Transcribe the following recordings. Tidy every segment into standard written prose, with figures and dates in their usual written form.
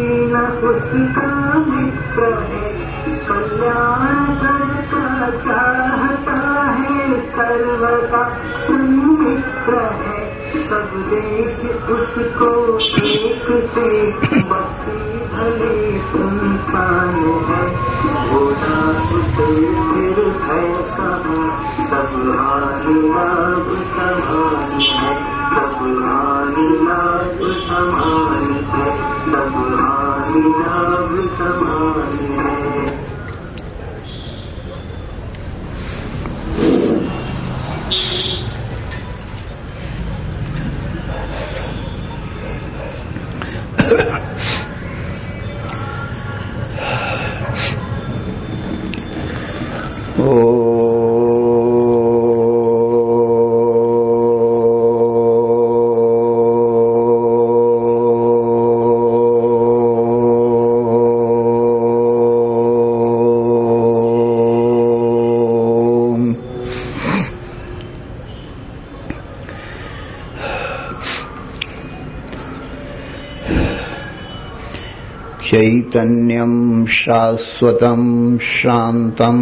न उसका मित्र है, कल्याण करता चाहता है, सर्वदा मित्र है। सब देख उसको एक से, भक्ति भले सुनसान है, वो नाम से फिर है कहाँ, सब हानि लाभ समान है, सब हानि लाभ समान है, सब हानि लाभ समान है। चैतन्यं शाश्वतं शान्तं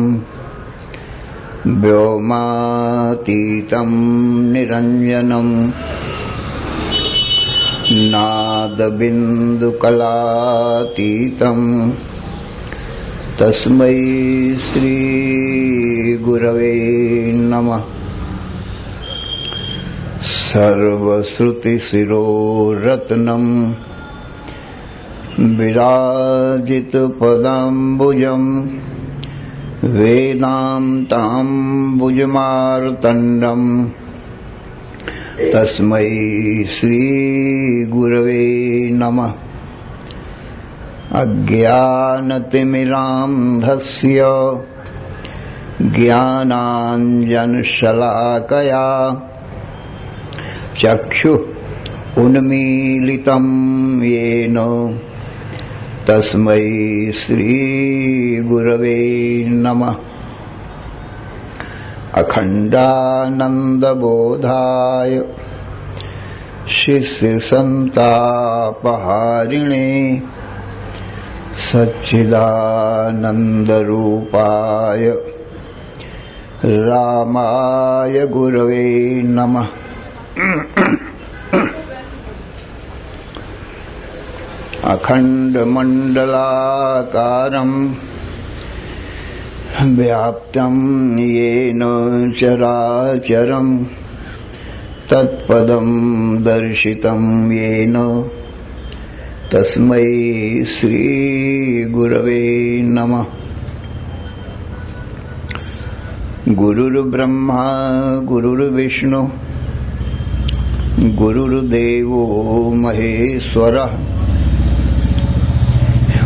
व्योमातीतं निरञ्जनं नादबिन्दुकलातीतं तस्मै श्रीगुरवे नमः। सर्वश्रुतिशिरोरत्नं विराजितपदाम्बुजं वेदान्ताम्बुजमार्तण्डं तस्मै श्रीगुरवे नमः। अज्ञानतिमिरान्धस्य ज्ञानाञ्जनशलाकया चक्षुः उन्मीलितं येन तस्मै श्रीगुरवे नमः। अखण्डानन्दबोधाय शिष्यसन्तापहारिणे सच्चिदानन्दरूपाय रामाय गुरवे नमः। अखण्डमण्डलाकारं व्याप्तं येन चराचरं तत्पदं दर्शितं येन तस्मै श्रीगुरवे नमः। गुरुर्ब्रह्मा गुरुर्विष्णु गुरुर्देवो महेश्वरः,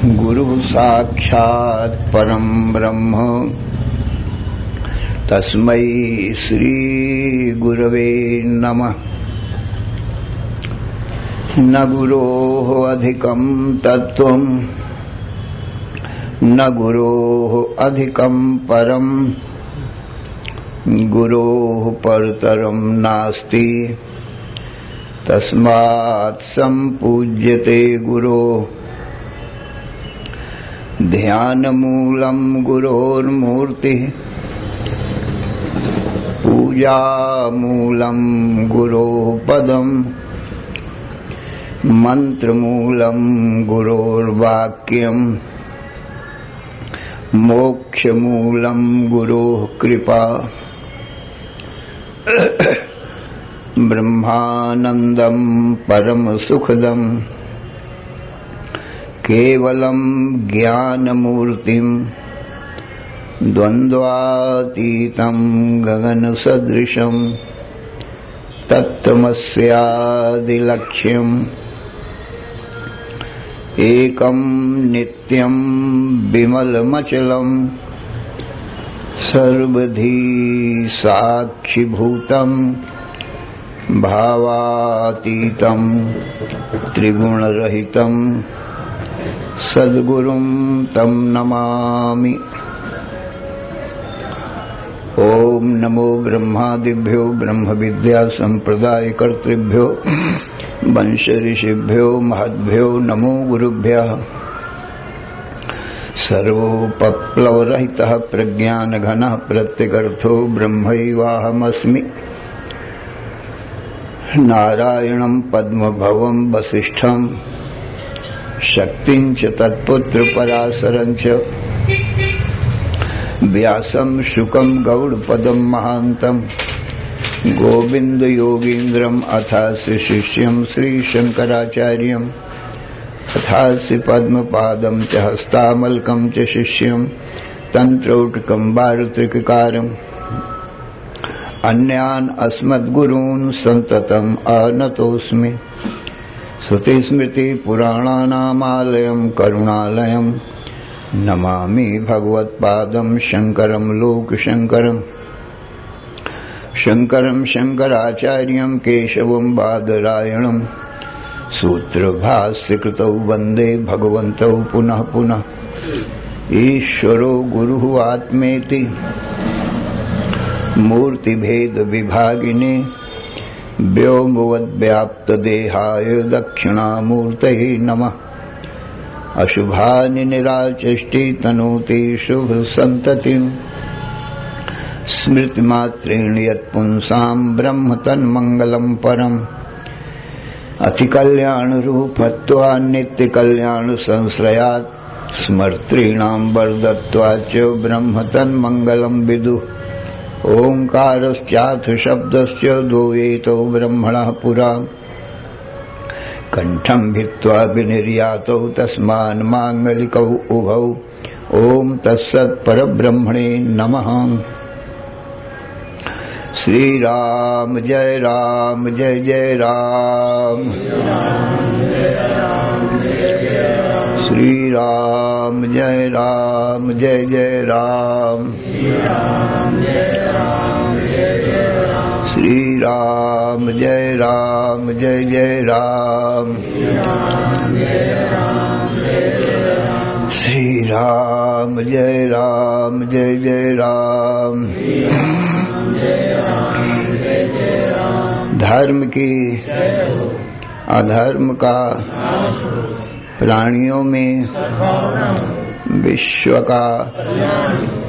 गुरुः साक्षात् परं ब्रह्म तस्मै श्रीगुरवे नमः। न गुरोः अधिकं तत्त्वं न गुरोः अधिकं परं, गुरोः परतरं नास्ति तस्मात् सम्पूज्यते गुरोः। ध्यानमूलं गुरोर्मूर्तिः, पूजामूलं गुरोः पदम्, मन्त्रमूलं गुरोर्वाक्यम्, मोक्षमूलं गुरोः कृपा। ब्रह्मानन्दं परमसुखदं केवलं ज्ञानमूर्तिं, द्वन्द्वातीतं गगनसदृशं तत्त्वमस्यादिलक्ष्यम्। एकं नित्यं विमलमचलं सर्वधी साक्षिभूतं, भावातीतं त्रिगुणरहितं सद्गुरुं तं नमामि। ओम नमो ब्रह्मादिभ्यो ब्रह्म विद्या संप्रदाय कर्तृभ्यो वंश ऋषिभ्यो महद्भ्यो नमो गुरुभ्यः। सर्वोपप्लवरहितः प्रज्ञानघनः प्रत्यगर्थो ब्रह्मैवाहमस्मि। नारायणं पद्मभवं वसिष्ठं शक्तिं च तत्पुत्रपराशरं च व्यासं शुकं गौडपदं महान्तं गोविन्दयोगीन्द्रम् अथास्य शिष्यं श्रीशङ्कराचार्यम् अथास्य पद्मपादं च हस्तामलकं च शिष्यं तन्त्रौटकं वारुत्रिककारम् अन्यान् अस्मद्गुरून् सन्ततम् आनतोऽस्मि। श्रुतिस्मृतिपुराणानामालयं करुणालयं नमामि भगवत्पादं शङ्करं लोकशङ्करम्। शङ्करं शङ्कराचार्यं केशवं बादरायणं सूत्रभाष्यकृतौ वन्दे भगवन्तौ पुनः पुनः। ईश्वरो गुरुः आत्मेति मूर्तिभेद विभागिने व्योमवद्व्याप्तदेहाय दक्षिणामूर्तये नमः। अशुभानि निराचष्टि तनोति शुभसन्ततिम् स्मृतिमात्रेण यत्पुंसां ब्रह्म तन्मङ्गलं परम्। अतिकल्याणरूपत्वात् नित्यकल्याणसंश्रयात् स्मर्तॄणां वरदत्वाच्च ब्रह्म तन्मङ्गलं विदुः। ओंकारश्चाथ शब्दस्य द्वयेतो ब्रह्मणः पुरा कंठं भित्त्वा विनिर्यातौ तस्मान् माङ्गलिकौ उभौ। ओम तत्सत् परब्रह्मणे नमः। श्री राम जय जय राम। श्री राम जय जय राम। श्री राम जय जय राम। श्री राम जय जय राम। धर्म की अधर्म का प्राणियों में विश्व का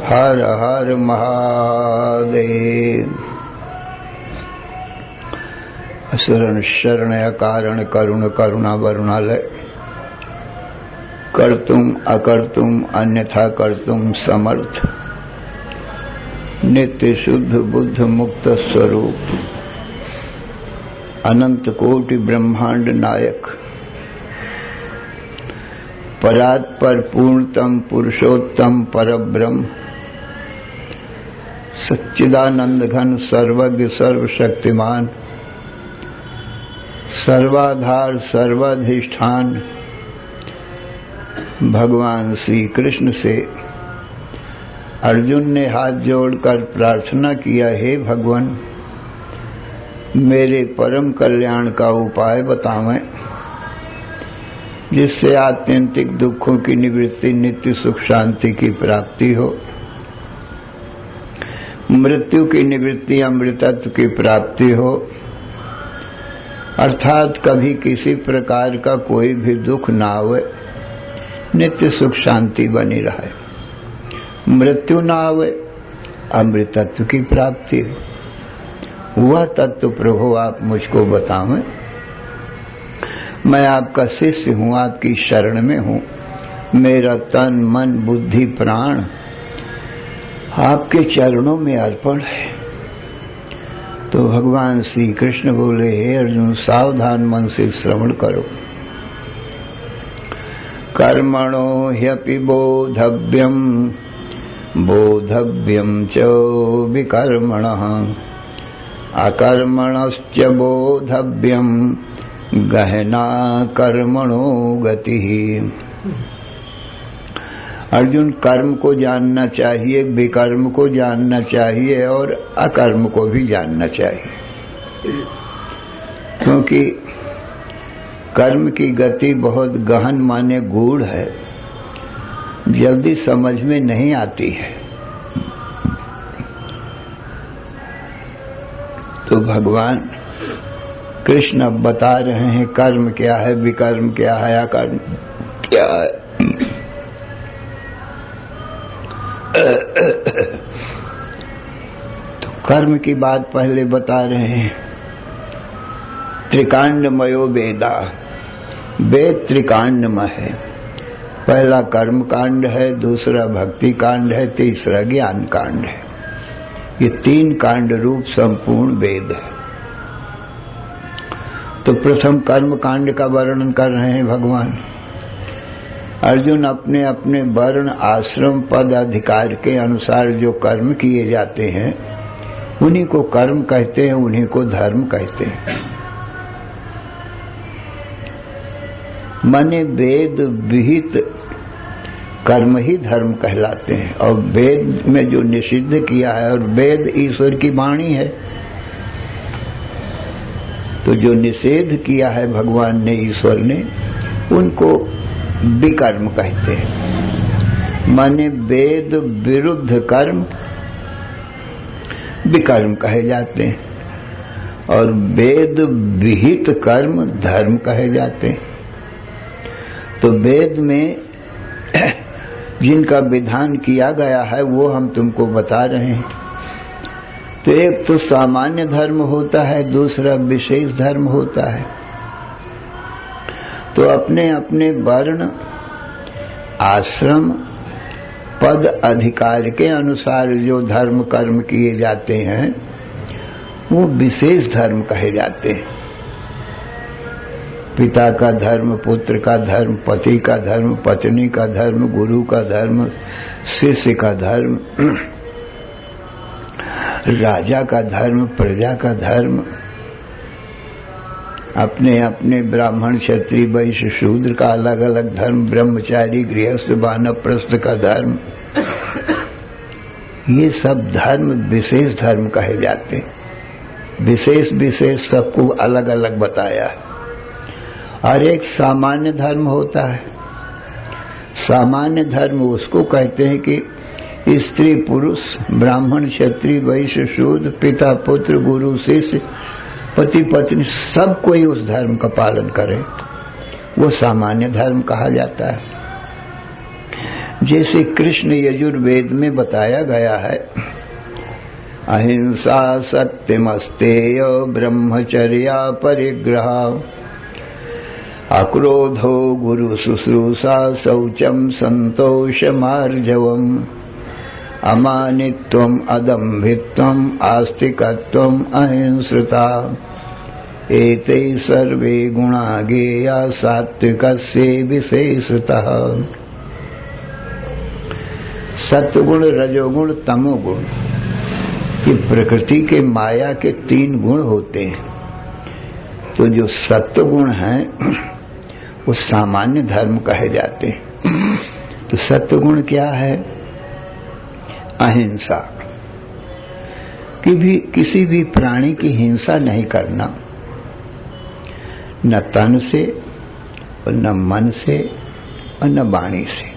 हर हर महादेव। शरण शरणय कारण करुण करुणा वरुणालय कर्तुम अकर्तुम अन्यथा कर्तुम समर्थ नित्य शुद्ध बुद्ध मुक्त स्वरूप अनंत कोटि ब्रह्मांड नायक परात्पर पूर्णतम पुरुषोत्तम परब्रह्म सच्चिदानंद घन सर्वज्ञ सर्वशक्तिमान सर्वाधार सर्वाधिष्ठान भगवान श्री कृष्ण से अर्जुन ने हाथ जोड़कर प्रार्थना किया, हे भगवान मेरे परम कल्याण का उपाय बतावें जिससे आत्यंतिक दुखों की निवृत्ति नित्य सुख शांति की प्राप्ति हो, मृत्यु की निवृत्ति अमृतत्व की प्राप्ति हो, अर्थात कभी किसी प्रकार का कोई भी दुख ना आवे, नित्य सुख शांति बनी रहे, मृत्यु ना आवे, अमृतत्व की प्राप्ति हो। वह तत्व प्रभु आप मुझको बतावें। मैं आपका शिष्य हूं, आपकी शरण में हूं, मेरा तन मन बुद्धि प्राण आपके चरणों में अर्पण है। तो भगवान श्री कृष्ण बोले, हे अर्जुन सावधान मन से श्रवण करो। कर्मणो ह्यपि बोधव्यम बोधव्यम च विकर्मणः अकर्मणश्च बोधव्यम गहना कर्मणो गति। अर्जुन कर्म को जानना चाहिए, विकर्म को जानना चाहिए और अकर्म को भी जानना चाहिए, क्योंकि कर्म की गति बहुत गहन माने गूढ़ है, जल्दी समझ में नहीं आती है। तो भगवान कृष्ण अब बता रहे हैं कर्म क्या है, विकर्म क्या है, अकर्म क्या है। तो कर्म की बात पहले बता रहे हैं। त्रिकांडमयो वेदा, वेद त्रिकांडमय है। पहला कर्म कांड है, दूसरा भक्ति कांड है, तीसरा ज्ञान कांड है। ये 3 कांड रूप संपूर्ण वेद है। तो प्रथम कर्म कांड का वर्णन कर रहे हैं भगवान। अर्जुन, अपने अपने वर्ण, आश्रम, पद, अधिकार के अनुसार जो कर्म किए जाते हैं उन्हीं को कर्म कहते हैं, उन्हीं को धर्म कहते हैं। माने वेद विहित कर्म ही धर्म कहलाते हैं। और वेद में जो निषिद्ध किया है, और वेद ईश्वर की वाणी है, तो जो निषेध किया है भगवान ने, ईश्वर ने, उनको विकर्म कहते हैं। माने वेद विरुद्ध कर्म विकर्म कहे जाते हैं, और वेद विहित कर्म धर्म कहे जाते हैं। तो वेद में जिनका विधान किया गया है वो हम तुमको बता रहे हैं। तो एक तो सामान्य धर्म होता है, दूसरा विशेष धर्म होता है। तो अपने अपने वर्ण, आश्रम, पद, अधिकार के अनुसार जो धर्म कर्म किए जाते हैं वो विशेष धर्म कहे जाते हैं। पिता का धर्म, पुत्र का धर्म, पति का धर्म, पत्नी का धर्म, गुरु का धर्म, शिष्य का धर्म, राजा का धर्म, प्रजा का धर्म, अपने अपने ब्राह्मण, क्षत्रिय, वैश्य, शूद्र का अलग अलग धर्म, ब्रह्मचारी, गृहस्थ, वानप्रस्थ का धर्म, ये सब धर्म विशेष धर्म कहे जाते हैं। विशेष विशेष सबको अलग अलग बताया है। और एक सामान्य धर्म होता है। सामान्य धर्म उसको कहते हैं कि स्त्री पुरुष, ब्राह्मण, क्षत्रिय, वैश्य, शूद्र, पिता पुत्र, गुरु शिष्य, पति पत्नी, सब कोई उस धर्म का पालन करे, वो सामान्य धर्म कहा जाता है। जैसे कृष्ण यजुर्वेद में बताया गया है, अहिंसा सत्यमस्तेय ब्रह्मचर्या परिग्रह, अक्रोधो गुरु शुश्रूषा, शौचम संतोषमार्जवम्, अमानित्वम् अदम्भित्वम् आस्तिकत्वम् अहिंसृता, एते सर्वे गुणा गेया सात्विकस्य विशेषतः। सत्वगुण, रजोगुण, तमोगुण, ये प्रकृति के माया के 3 गुण होते हैं। तो जो सत्वगुण हैं वो सामान्य धर्म कहे जाते हैं। तो सत्वगुण क्या है? अहिंसा, किसी भी प्राणी की हिंसा नहीं करना, न तन से और न मन से और न वाणी से।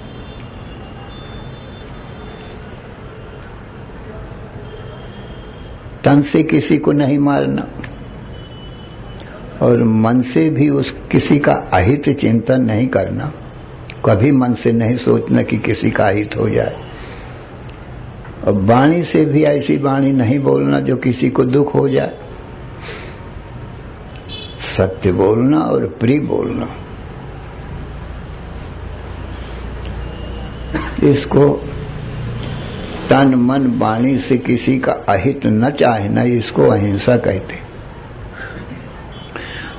तन से किसी को नहीं मारना और मन से भी किसी का अहित चिंतन नहीं करना। कभी मन से नहीं सोचना कि किसी का अहित हो जाए। और वाणी से भी ऐसी वाणी नहीं बोलना जो किसी को दुख हो जाए। सत्य बोलना और प्रिय बोलना, इसको तन मन वाणी से किसी का अहित न चाहना, इसको अहिंसा कहते।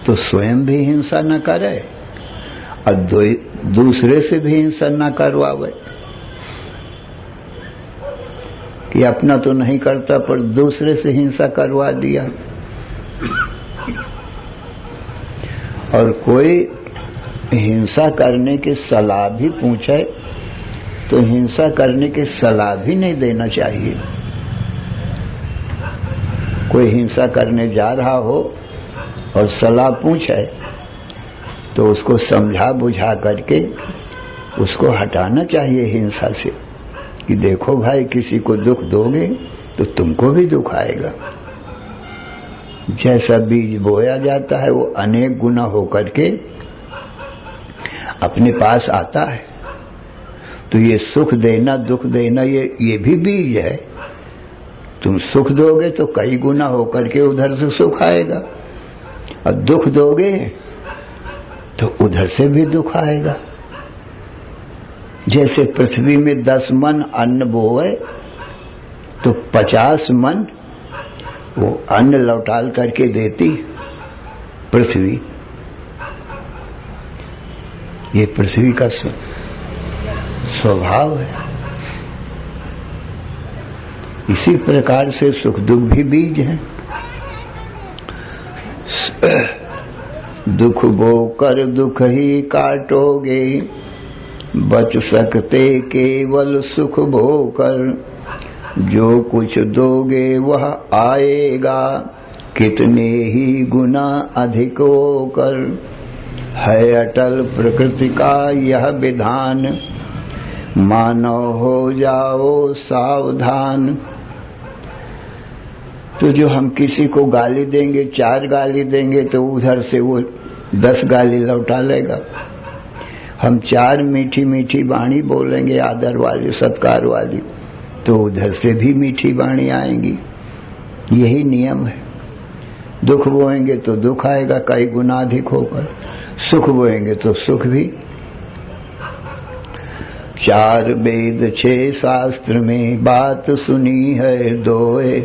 तो स्वयं भी हिंसा न करे और दूसरे से भी हिंसा न करवावे कि अपना तो नहीं करता पर दूसरे से हिंसा करवा दिया। और कोई हिंसा करने की सलाह भी पूछे तो हिंसा करने की सलाह भी नहीं देना चाहिए। कोई हिंसा करने जा रहा हो और सलाह पूछे तो उसको समझा बुझा करके उसको हटाना चाहिए हिंसा से, कि देखो भाई किसी को दुख दोगे तो तुमको भी दुख आएगा। जैसा बीज बोया जाता है वो अनेक गुना होकर के अपने पास आता है। तो ये सुख देना दुख देना ये भी बीज है। तुम सुख दोगे तो कई गुना होकर के उधर से सुख आएगा, और दुख दोगे तो उधर से भी दुख आएगा। जैसे पृथ्वी में 10 मन अन्न बोए तो 50 मन वो अन्न लौटाल करके देती पृथ्वी। ये पृथ्वी का स्वभाव है। इसी प्रकार से सुख दुख भी बीज हैं। दुख बोकर दुख ही काटोगे, बच सकते केवल सुख भोकर। जो कुछ दोगे वह आएगा, कितने ही गुना अधिक होकर। है अटल प्रकृति का यह विधान, मानो हो जाओ सावधान। तो जो हम किसी को गाली देंगे, 4 गाली देंगे तो उधर से वो 10 गाली लौटा लेगा। हम 4 मीठी मीठी वाणी बोलेंगे, आदर वाली सत्कार वाली, तो उधर से भी मीठी वाणी आएंगी। यही नियम है। दुख बोएंगे तो दुख आएगा कई गुना अधिक होकर, सुख बोएंगे तो सुख भी। 4 वेद 6 शास्त्र में बात सुनी है दोए।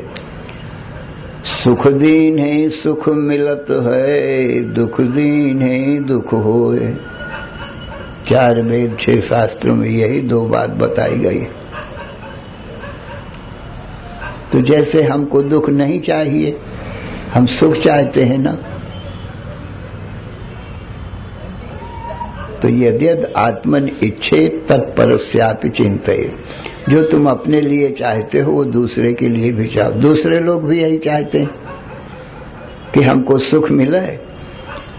सुख दीन है सुख मिलत है, दुख दीन है दुख होए। 4 वेद 6 शास्त्रों में यही 2 बात बताई गई है। तो जैसे हमको दुख नहीं चाहिए, हम सुख चाहते हैं ना, तो यद्यद आत्मन इच्छे तत्परस्यापि चिंतयेत्। जो तुम अपने लिए चाहते हो वो दूसरे के लिए भी चाहो। दूसरे लोग भी यही चाहते हैं कि हमको सुख मिले।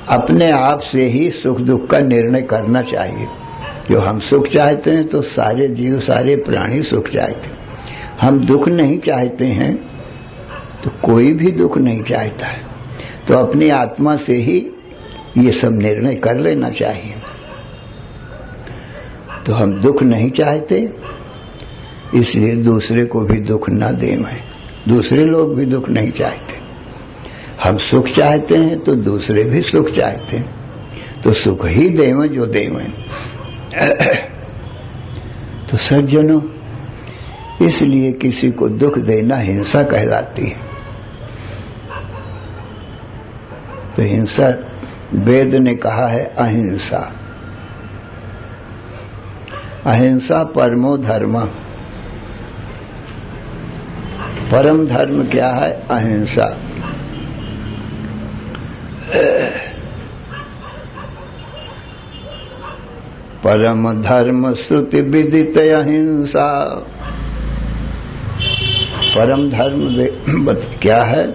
अपने आप से ही सुख दुख का निर्णय करना चाहिए। जो हम सुख चाहते हैं तो सारे जीव सारे प्राणी सुख चाहते हैं। हम दुख नहीं चाहते हैं तो कोई भी दुख नहीं चाहता है। तो अपनी आत्मा से ही ये सब निर्णय कर लेना चाहिए। तो हम दुख नहीं चाहते, इसलिए दूसरे को भी दुख न दें। दूसरे लोग भी दुख नहीं चाहते। हम सुख चाहते हैं तो दूसरे भी सुख चाहते हैं। तो सुख ही देवें जो देवें। तो सज्जनों, इसलिए किसी को दुख देना हिंसा कहलाती है। तो हिंसा वेद ने कहा है अहिंसा। अहिंसा परमो धर्म। परम धर्म क्या है? अहिंसा। परम धर्म श्रुति विदित अहिंसा। परम धर्म क्या है?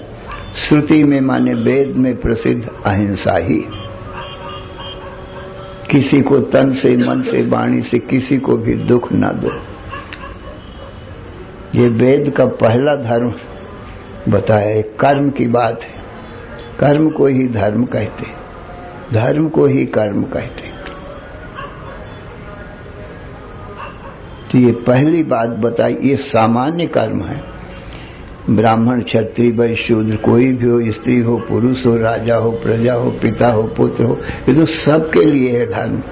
श्रुति में माने वेद में प्रसिद्ध अहिंसा ही। किसी को तन से मन से वाणी से किसी को भी दुख न दो। ये वेद का पहला धर्म बताया। कर्म की बात है। कर्म को ही धर्म कहते, धर्म को ही कर्म कहते। तो ये पहली बात बताई। ये सामान्य कर्म है। ब्राह्मण क्षत्रिय वैश्य शूद्र कोई भी हो, स्त्री हो पुरुष हो, राजा हो प्रजा हो, पिता हो पुत्र हो, ये तो सबके लिए है धर्म।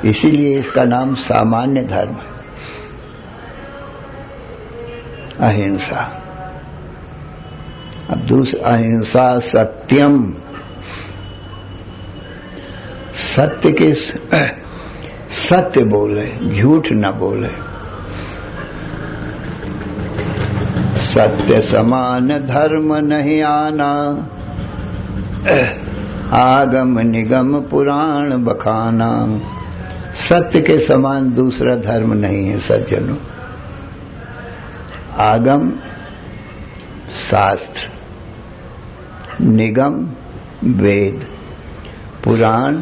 इसीलिए इसका नाम सामान्य धर्म है। अहिंसा। अब दूसरा अहिंसा सत्यम। सत्य के सत्य बोले, झूठ न बोले। सत्य समान धर्म नहीं आना, आगम निगम पुराण बखाना। सत्य के समान दूसरा धर्म नहीं है सज्जनों। आगम शास्त्र, निगम वेद, पुराण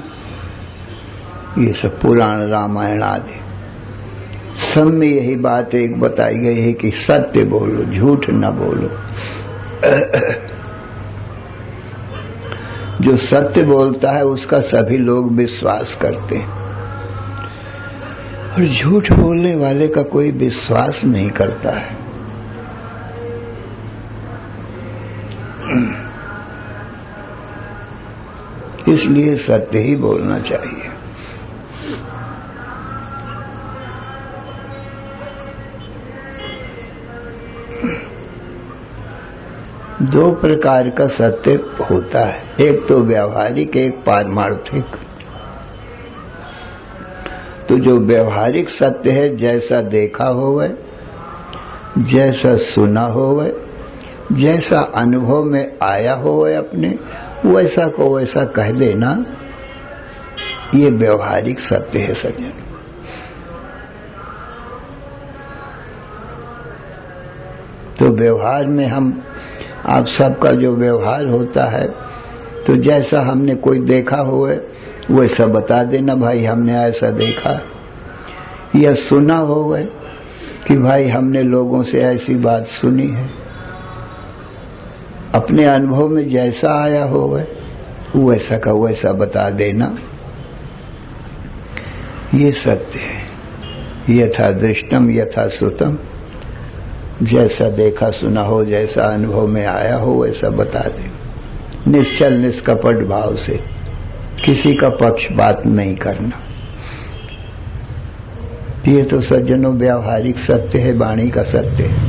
ये सब पुराण रामायण आदि सब में यही बात एक बताई गई है कि सत्य बोलो, झूठ न बोलो। जो सत्य बोलता है उसका सभी लोग विश्वास करते हैं, और झूठ बोलने वाले का कोई विश्वास नहीं करता है। इसलिए सत्य ही बोलना चाहिए। दो प्रकार का सत्य होता है, एक तो व्यावहारिक, एक पारमार्थिक। तो जो व्यावहारिक सत्य है, जैसा देखा होवे, जैसा सुना होवे, जैसा अनुभव में आया होवे अपने, वैसा को वैसा कह देना, ये व्यावहारिक सत्य है सज्जन। तो व्यवहार में हम आप सबका जो व्यवहार होता है, तो जैसा हमने कोई देखा होवे वैसा बता देना, भाई हमने ऐसा देखा, या सुना होवे कि भाई हमने लोगों से ऐसी बात सुनी है। अपने अनुभव में जैसा आया होवे वैसा का वैसा बता देना, ये सत्य है। यथा दृष्टम यथा श्रुतम, जैसा देखा सुना हो, जैसा अनुभव में आया हो वैसा बता दे, निश्चल निष्कपट भाव से, किसी का पक्षपात नहीं करना। ये तो सज्जनों व्यावहारिक सत्य है, वाणी का सत्य है।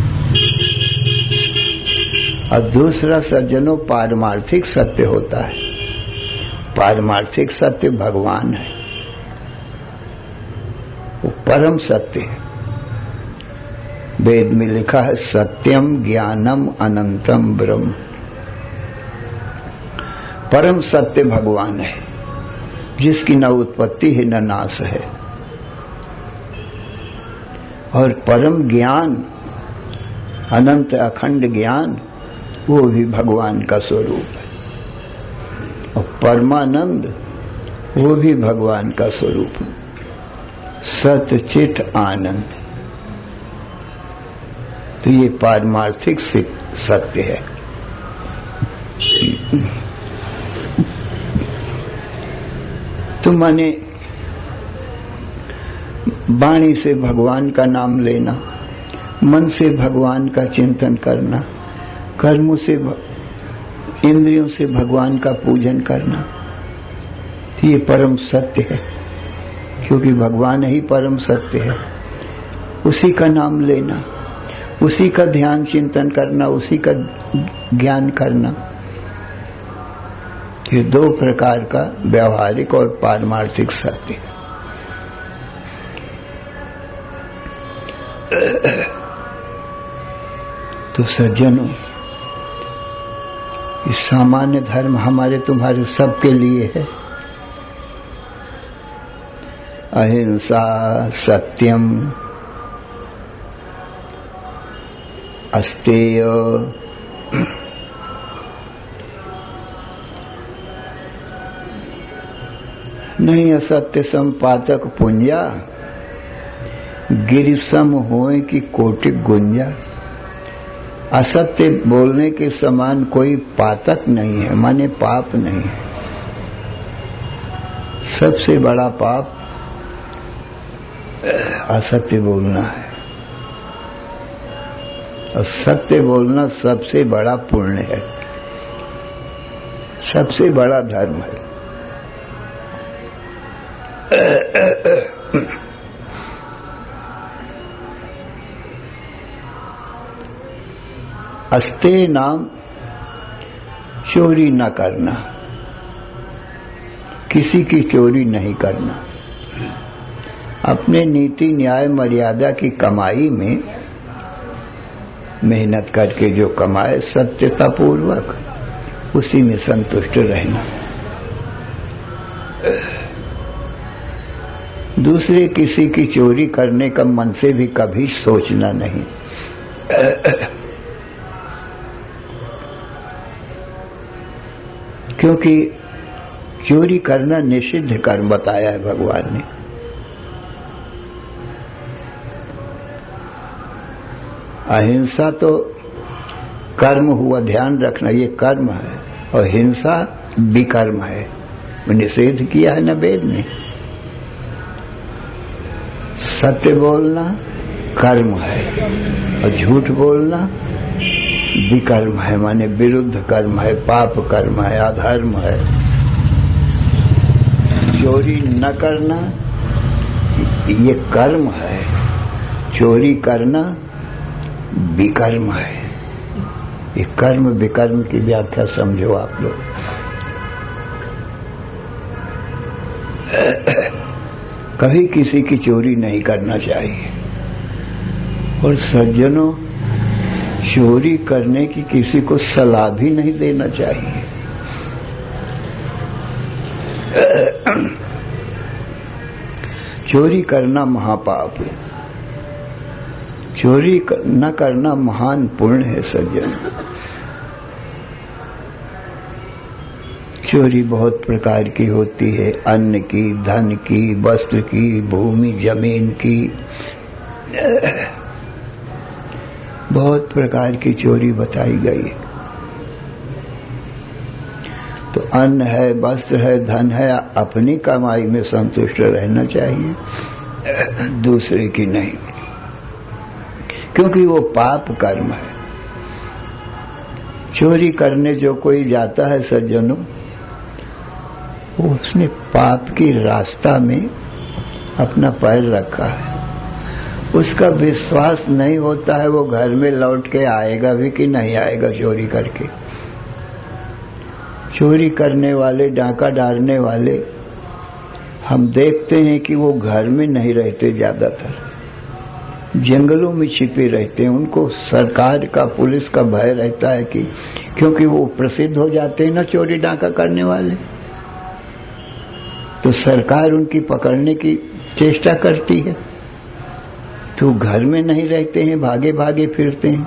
और दूसरा सज्जनों पारमार्थिक सत्य होता है। पारमार्थिक सत्य भगवान है, वो परम सत्य है। वेद में लिखा है सत्यम ज्ञानम अनंतम ब्रह्म। परम सत्य भगवान है, जिसकी न उत्पत्ति है न नाश है। और परम ज्ञान, अनंत अखंड ज्ञान, वो भी भगवान का स्वरूप है। और परमानंद, वो भी भगवान का स्वरूप है। सत चित आनंद, तो ये पारमार्थिक सत्य है। तो माने वाणी से भगवान का नाम लेना, मन से भगवान का चिंतन करना, कर्मों से इंद्रियों से भगवान का पूजन करना, तो ये परम सत्य है। क्योंकि भगवान ही परम सत्य है। उसी का नाम लेना, उसी का ध्यान चिंतन करना, उसी का ज्ञान करना, ये दो प्रकार का व्यावहारिक और पारमार्थिक सत्य है। तो सज्जनों, ये सामान्य धर्म हमारे तुम्हारे सबके लिए है। अहिंसा, सत्यम, अस्तेय, नहीं असत्य संपातक पुंजा, गिरिसम होए कि कोटिक गुंजा। असत्य बोलने के समान कोई पातक नहीं है, माने पाप नहीं है। सबसे बड़ा पाप असत्य बोलना है, और सत्य बोलना सबसे बड़ा पुण्य है, सबसे बड़ा धर्म है। अस्ते नाम, चोरी न करना, किसी की चोरी नहीं करना। अपने नीति न्याय मर्यादा की कमाई में मेहनत करके जो कमाए सत्यतापूर्वक, उसी में संतुष्ट रहना। दूसरे किसी की चोरी करने का मन से भी कभी सोचना नहीं। क्योंकि चोरी करना निषिद्ध कर्म बताया है भगवान ने। अहिंसा तो कर्म हुआ, ध्यान रखना, ये कर्म है। और हिंसा विकर्म है, निषेध किया है न वेद ने। सत्य बोलना कर्म है और झूठ बोलना विकर्म है, माने विरुद्ध कर्म है, पाप कर्म है, अधर्म है। चोरी न करना ये कर्म है, चोरी करना विकर्म है। ये कर्म विकर्म की व्याख्या समझो आप लोग। कभी किसी की चोरी नहीं करना चाहिए, और सज्जनों चोरी करने की किसी को सलाह भी नहीं देना चाहिए। चोरी करना महापाप है, चोरी न करना महान पुण्य है सज्जन। चोरी बहुत प्रकार की होती है, अन्न की, धन की, वस्त्र की, भूमि जमीन की, बहुत प्रकार की चोरी बताई गई है। तो अन्न है, वस्त्र है, धन है, अपनी कमाई में संतुष्ट रहना चाहिए, दूसरे की नहीं, क्योंकि वो पाप कर्म है। चोरी करने जो कोई जाता है सज्जनों, वो उसने पाप की रास्ता में अपना पैर रखा है। उसका विश्वास नहीं होता है वो घर में लौट के आएगा भी कि नहीं आएगा चोरी करके। चोरी करने वाले, डाका डालने वाले हम देखते हैं कि वो घर में नहीं रहते, ज्यादातर जंगलों में छिपे रहते हैं। उनको सरकार का, पुलिस का भय रहता है कि क्योंकि वो प्रसिद्ध हो जाते हैं ना चोरी डाका करने वाले, तो सरकार उनकी पकड़ने की चेष्टा करती है। तो घर में नहीं रहते हैं, भागे भागे फिरते हैं,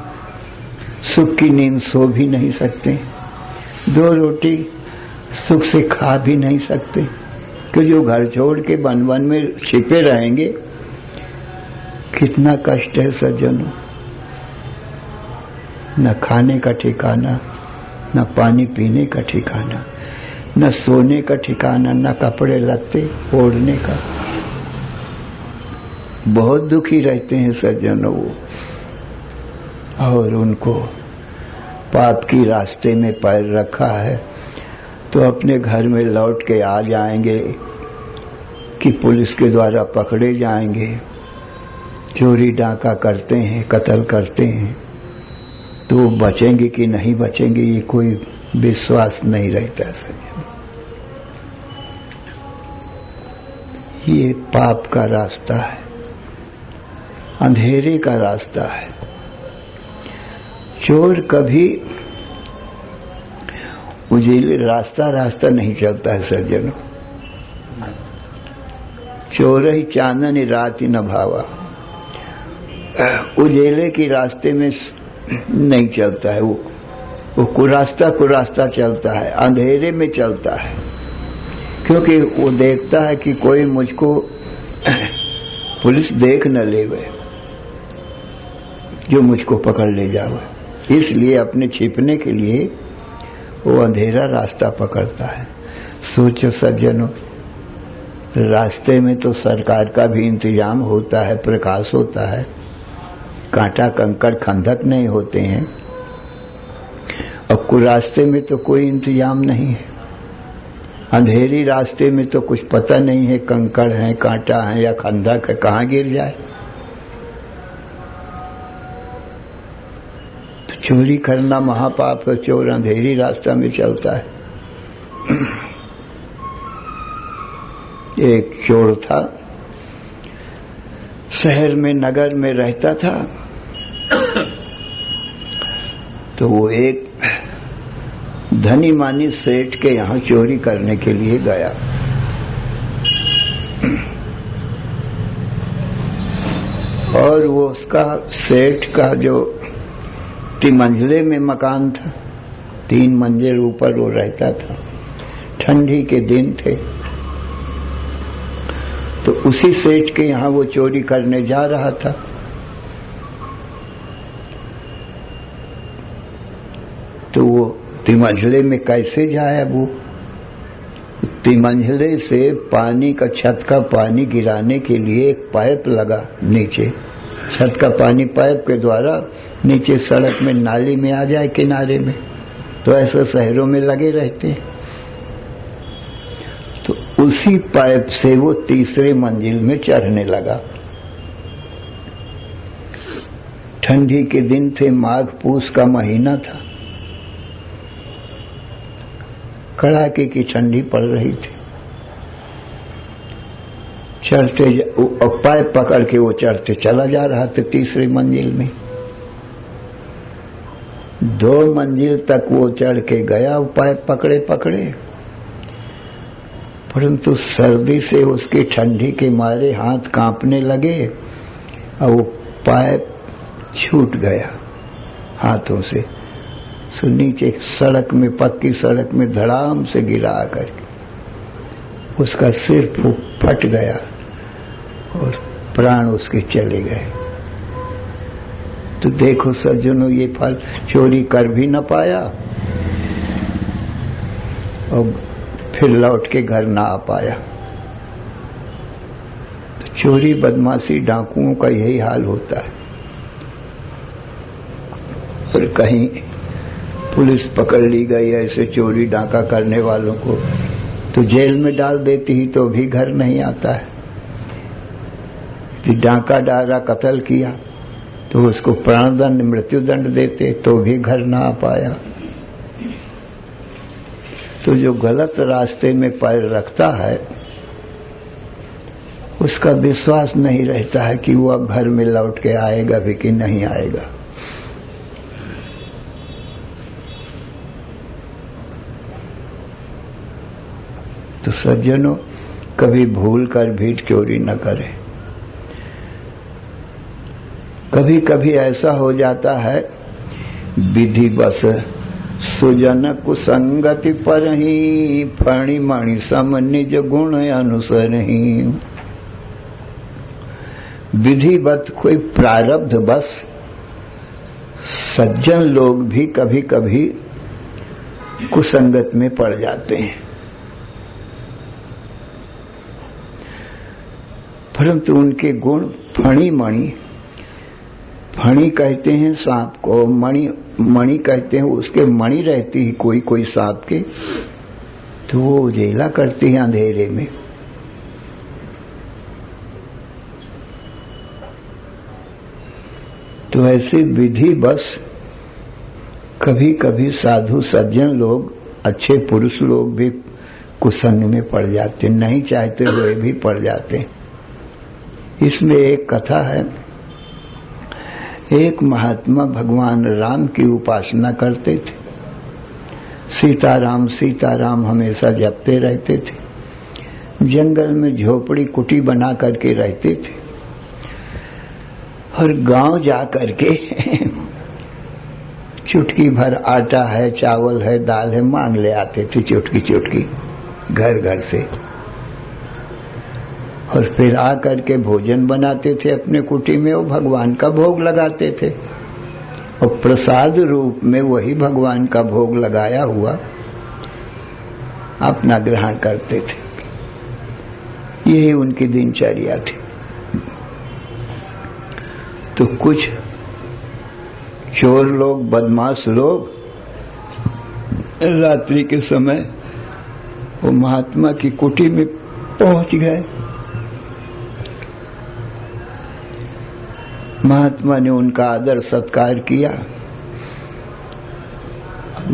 सुख की नींद सो भी नहीं सकते, दो रोटी सुख से खा भी नहीं सकते, क्योंकि जो घर छोड़ के वन वन में छिपे रहेंगे, कितना कष्ट है सज्जनों। न खाने का ठिकाना, न पानी पीने का ठिकाना, न सोने का ठिकाना, न कपड़े लत्ते ओढ़ने का। बहुत दुखी रहते हैं सज्जनों वो, और उनको पाप की रास्ते में पैर रखा है तो अपने घर में लौट के आ जाएंगे कि पुलिस के द्वारा पकड़े जाएंगे। चोरी डाका करते हैं, कत्ल करते हैं, तो वो बचेंगे कि नहीं बचेंगे ये कोई विश्वास नहीं रहता सज्जन। ये पाप का रास्ता है, अंधेरे का रास्ता है। चोर कभी उजेले रास्ता नहीं चलता है सज्जनों। चोर ही चांदन रात न भावा, उजेले की रास्ते में नहीं चलता है वो कुरास्ता चलता है, अंधेरे में चलता है, क्योंकि वो देखता है कि कोई मुझको पुलिस देख न लेवे, जो मुझको पकड़ ले जावे। इसलिए अपने छिपने के लिए वो अंधेरा रास्ता पकड़ता है। सोचो सज्जनों, रास्ते में तो सरकार का भी इंतजाम होता है, प्रकाश होता है, कांटा कंकड़ खंदक नहीं होते हैं, और रास्ते में तो कोई इंतजाम नहीं है। अंधेरी रास्ते में तो कुछ पता नहीं है, कंकड़ है, कांटा है या खंदक है, कहां गिर जाए। तो चोरी करना महापाप है। चोर अंधेरी रास्ता में चलता है। एक चोर था, शहर में, नगर में रहता था। तो वो एक धनी मानी सेठ के यहां चोरी करने के लिए गया। और वो उसका सेठ का जो 3 मंजिले में मकान था, 3 मंजिल ऊपर वो रहता था। ठंडी के दिन थे, तो उसी सेठ के यहां वो चोरी करने जा रहा था। तो वो 3 मंजिले में कैसे जाए, वो तिमंझले से पानी का, छत का पानी गिराने के लिए एक पाइप लगा नीचे। छत का पानी पाइप के द्वारा नीचे सड़क में, नाली में आ जाए किनारे में। तो ऐसे शहरों में लगे रहते हैं। तो उसी पाइप से वो तीसरे मंजिल में चढ़ने लगा। ठंडी के दिन थे, माघ पूस का महीना था। कड़ाके की ठंडी पड़ रही थी। चढ़ते, पाइप पकड़ के वो चढ़ते चला जा रहा था तीसरी मंजिल में। 2 मंजिल तक वो चढ़ के गया, वो पाइप पकड़े पकड़े, परंतु सर्दी से उसकी ठंडी के मारे हाथ कांपने लगे और वो पाइप छूट गया हाथों से। सो नीचे सड़क में, पक्की सड़क में धड़ाम से गिरा करके उसका सिर फट गया और प्राण उसके चले गए। तो देखो सज्जनों, ये फल चोरी कर भी न पाया और फिर लौट के घर ना आ पाया। तो चोरी, बदमाशी, डाकुओं का यही हाल होता है। और कहीं पुलिस पकड़ ली गई ऐसे चोरी डाका करने वालों को, तो जेल में डाल देती ही तो भी घर नहीं आता है। डाका डारा, कत्ल किया तो उसको प्राणदंड, मृत्युदंड देते तो भी घर ना आ पाया। तो जो गलत रास्ते में पैर रखता है उसका विश्वास नहीं रहता है कि वो अब घर में लौट के आएगा भी कि नहीं आएगा। तो सज्जनों, कभी भूल कर भी चोरी न करें। कभी कभी ऐसा हो जाता है, विधि बस सुजन कुसंगति पर ही, फणी मणि सम निज गुण अनुसर ही। विधिवत कोई प्रारब्ध बस सज्जन लोग भी कभी कभी कुसंगत में पड़ जाते हैं, परंतु उनके गुण फणी मणि, फणी कहते हैं सांप को, मणि मणि कहते हैं उसके मणि रहती ही कोई कोई सांप के, तो वो उजेला करती है अंधेरे में। तो ऐसे विधि बस कभी कभी साधु सज्जन लोग, अच्छे पुरुष लोग भी कुसंग में पड़ जाते, नहीं चाहते हुए भी पड़ जाते। इसमें एक कथा है। एक महात्मा भगवान राम की उपासना करते थे। सीताराम सीताराम हमेशा जपते रहते थे। जंगल में झोपड़ी कुटी बना करके रहते थे और गांव जा करके चुटकी भर आटा है, चावल है, दाल है, मांग ले आते थे चुटकी चुटकी घर घर से, और फिर आ करके भोजन बनाते थे अपने कुटी में, वो भगवान का भोग लगाते थे और प्रसाद रूप में वही भगवान का भोग लगाया हुआ अपना ग्रहण करते थे। यही उनकी दिनचर्या थी। तो कुछ चोर लोग, बदमाश लोग रात्रि के समय वो महात्मा की कुटी में पहुंच गए। महात्मा ने उनका आदर सत्कार किया।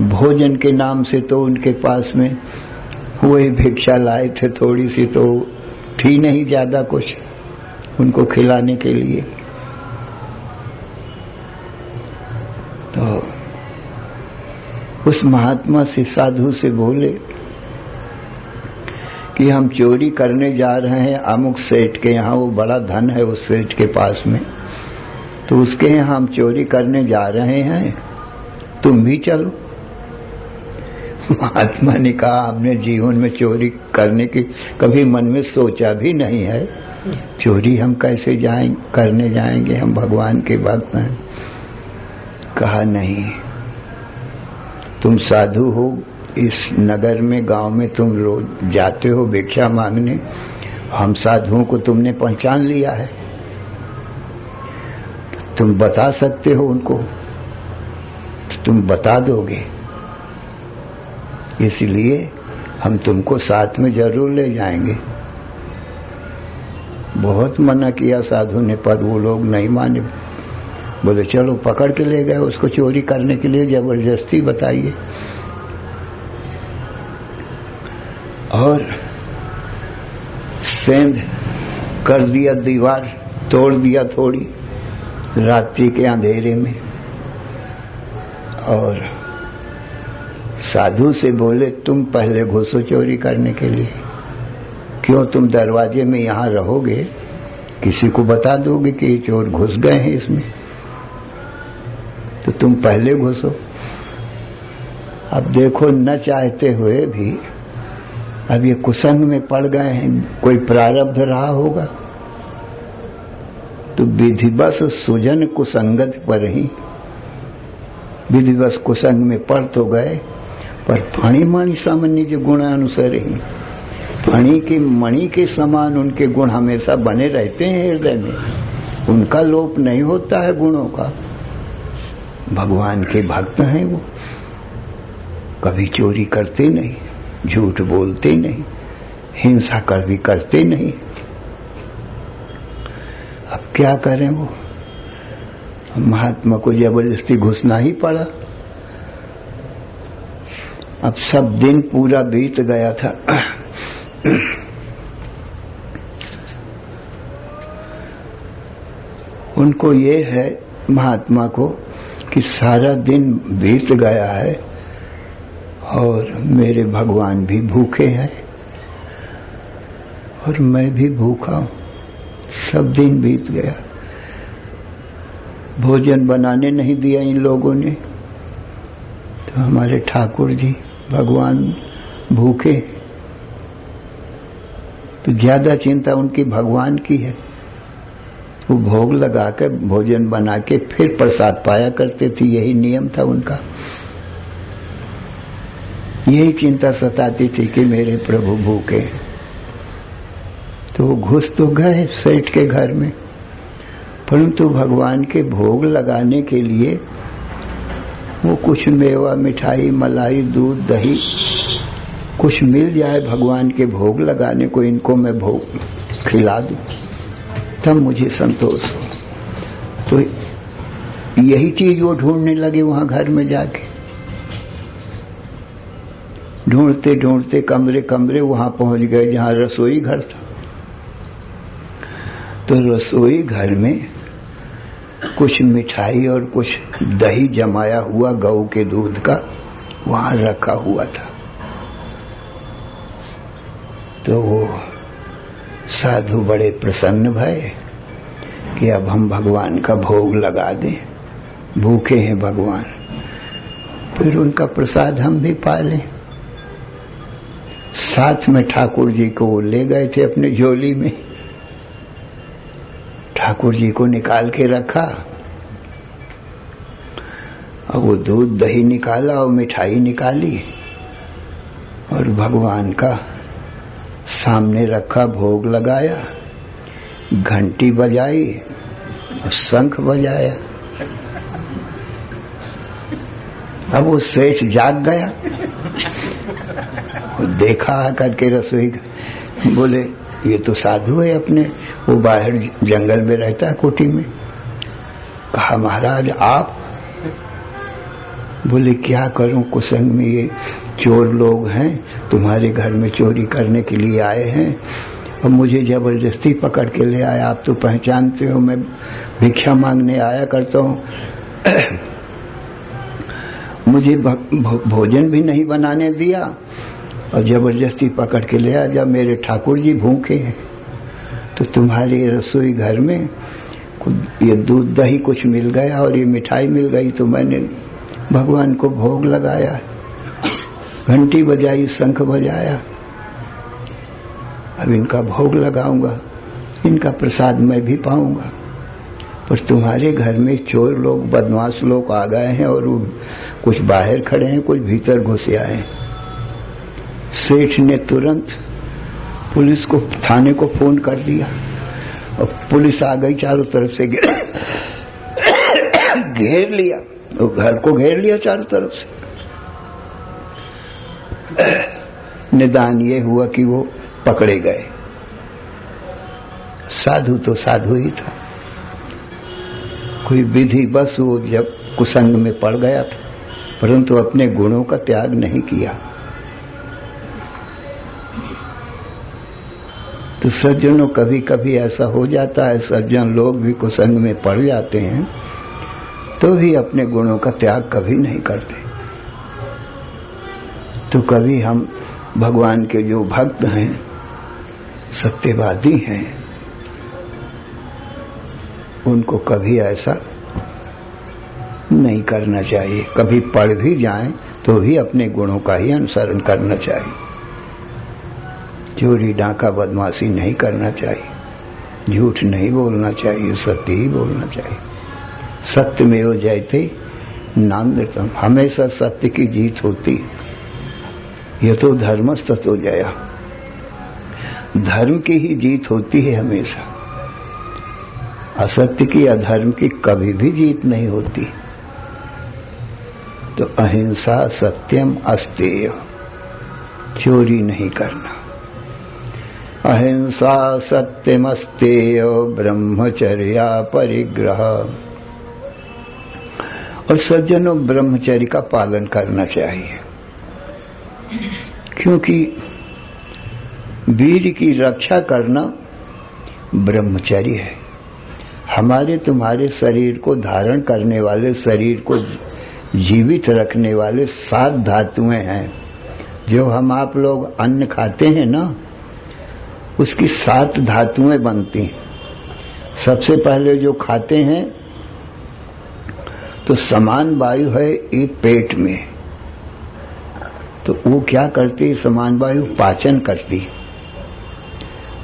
भोजन के नाम से तो उनके पास में वही भिक्षा लाए थे, थोड़ी सी तो थी नहीं ज्यादा कुछ उनको खिलाने के लिए। तो उस महात्मा से, साधु से बोले कि हम चोरी करने जा रहे हैं अमुक सेठ के यहाँ, वो बड़ा धन है उस सेठ के पास में, तो उसके यहाँ हम चोरी करने जा रहे हैं, तुम भी चलो। महात्मा ने कहा, हमने जीवन में चोरी करने की कभी मन में सोचा भी नहीं है, चोरी हम कैसे करने जाएंगे, हम भगवान के भक्त हैं। कहा नहीं, तुम साधु हो इस नगर में, गांव में तुम रोज जाते हो भिक्षा मांगने, हम साधुओं को तुमने पहचान लिया है, तुम बता सकते हो उनको, तो तुम बता दोगे, इसलिए हम तुमको साथ में जरूर ले जाएंगे। बहुत मना किया साधु ने, पर वो लोग नहीं माने। बोले चलो, पकड़ के ले गए उसको चोरी करने के लिए, जबरदस्ती बताइए। और सेंध कर दिया, दीवार तोड़ दिया थोड़ी रात्रि के अंधेरे में। और साधु से बोले तुम पहले घुसो चोरी करने के लिए, क्यों तुम दरवाजे में यहां रहोगे, किसी को बता दोगे कि ये चोर घुस गए हैं इसमें, तो तुम पहले घुसो। अब देखो, न चाहते हुए भी अब ये कुसंग में पड़ गए हैं, कोई प्रारब्ध रहा होगा तो विधिवश सुजन कुसंगत पर ही, विधिवश कुसंग में पड़ तो गए, पर फणी मणि सामान्य जो गुण अनुसार ही, फणी की मणि के समान उनके गुण हमेशा बने रहते हैं हृदय में, उनका लोप नहीं होता है गुणों का। भगवान के भक्त हैं वो, कभी चोरी करते नहीं, झूठ बोलते नहीं, हिंसा कभी करते नहीं। अब क्या करें, वो महात्मा को जबरदस्ती घुसना ही पड़ा। अब सब दिन पूरा बीत गया था। उनको ये है महात्मा को कि सारा दिन बीत गया है और मेरे भगवान भी भूखे हैं और मैं भी भूखा हूं, सब दिन बीत गया, भोजन बनाने नहीं दिया इन लोगों ने, तो हमारे ठाकुर जी भगवान भूखे, तो ज्यादा चिंता उनकी भगवान की है। वो भोग लगा कर भोजन बना के फिर प्रसाद पाया करते थे, यही नियम था उनका। यही चिंता सताती थी कि मेरे प्रभु भूखे। तो वो घुस तो गए सेठ के घर में, परंतु भगवान के भोग लगाने के लिए वो कुछ मेवा, मिठाई, मलाई, दूध, दही कुछ मिल जाए भगवान के भोग लगाने को, इनको मैं भोग खिला दूं, तब मुझे संतोष हो। तो यही चीज वो ढूंढने लगे वहां घर में जाके। ढूंढते ढूंढते कमरे कमरे वहां पहुंच गए जहां रसोई घर था। तो रसोई घर में कुछ मिठाई और कुछ दही जमाया हुआ गऊ के दूध का वहां रखा हुआ था। तो वो साधु बड़े प्रसन्न भये कि अब हम भगवान का भोग लगा दें, भूखे हैं भगवान, फिर उनका प्रसाद हम भी पा लें। साथ में ठाकुर जी को वो ले गए थे अपने झोली में, ठाकुर जी को निकाल के रखा और वो दूध दही निकाला और मिठाई निकाली और भगवान का सामने रखा, भोग लगाया, घंटी बजाई और शंख बजाया। अब वो सेठ जाग गया, देखा आकर के रसोई, बोले ये तो साधु है अपने, वो बाहर जंगल में रहता है कुटी में। कहा महाराज आप? बोले क्या करूं, कुसंग में ये चोर लोग हैं, तुम्हारे घर में चोरी करने के लिए आए हैं और मुझे जबरदस्ती पकड़ के ले आए। आप तो पहचानते हो मैं भिक्षा मांगने आया करता हूं, मुझे भोजन भी नहीं बनाने दिया और जबरदस्ती पकड़ के ले आया। जब मेरे ठाकुर जी भूखे हैं तो तुम्हारे रसोई घर में ये दूध दही कुछ मिल गया और ये मिठाई मिल गई, तो मैंने भगवान को भोग लगाया, घंटी बजाई, शंख बजाया। अब इनका भोग लगाऊंगा, इनका प्रसाद मैं भी पाऊंगा। पर तुम्हारे घर में चोर लोग, बदमाश लोग आ गए हैं और वो कुछ बाहर खड़े हैं, कुछ भीतर घुसे आए। सेठ ने तुरंत पुलिस को, थाने को फोन कर दिया और पुलिस आ गई, चारों तरफ से घेर लिया, वो घर को घेर लिया चारों तरफ से। निदान ये हुआ कि वो पकड़े गए। साधु तो साधु ही था, कोई विधि बस वो जब कुसंग में पड़ गया था, परंतु अपने गुणों का त्याग नहीं किया। तो सज्जनों, कभी कभी ऐसा हो जाता है, सज्जन लोग भी कुसंग में पड़ जाते हैं तो भी अपने गुणों का त्याग कभी नहीं करते। तो कभी हम भगवान के जो भक्त हैं, सत्यवादी हैं, उनको कभी ऐसा नहीं करना चाहिए। कभी पढ़ भी जाएं तो भी अपने गुणों का ही अनुसरण करना चाहिए। चोरी डाका बदमाशी नहीं करना चाहिए, झूठ नहीं बोलना चाहिए, सत्य ही बोलना चाहिए। सत्यमेव जयते नानृतम, हमेशा सत्य की जीत होती है। यह तो धर्मस्ततो जया, धर्म की ही जीत होती है हमेशा। असत्य की, अधर्म की कभी भी जीत नहीं होती। तो अहिंसा सत्यम अस्तेय, चोरी नहीं करना। अहिंसा सत्यम अस्तेय ब्रह्मचर्या परिग्रह। और सज्जनों, ब्रह्मचर्य का पालन करना चाहिए, क्योंकि वीर की रक्षा करना ब्रह्मचर्य है। हमारे तुम्हारे शरीर को धारण करने वाले, शरीर को जीवित रखने वाले 7 धातुएं हैं। जो हम आप लोग अन्न खाते हैं ना, उसकी 7 धातुएं बनती हैं। सबसे पहले जो खाते हैं तो समान वायु है ये पेट में, तो वो क्या करती है, समान वायु पाचन करती है।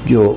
जो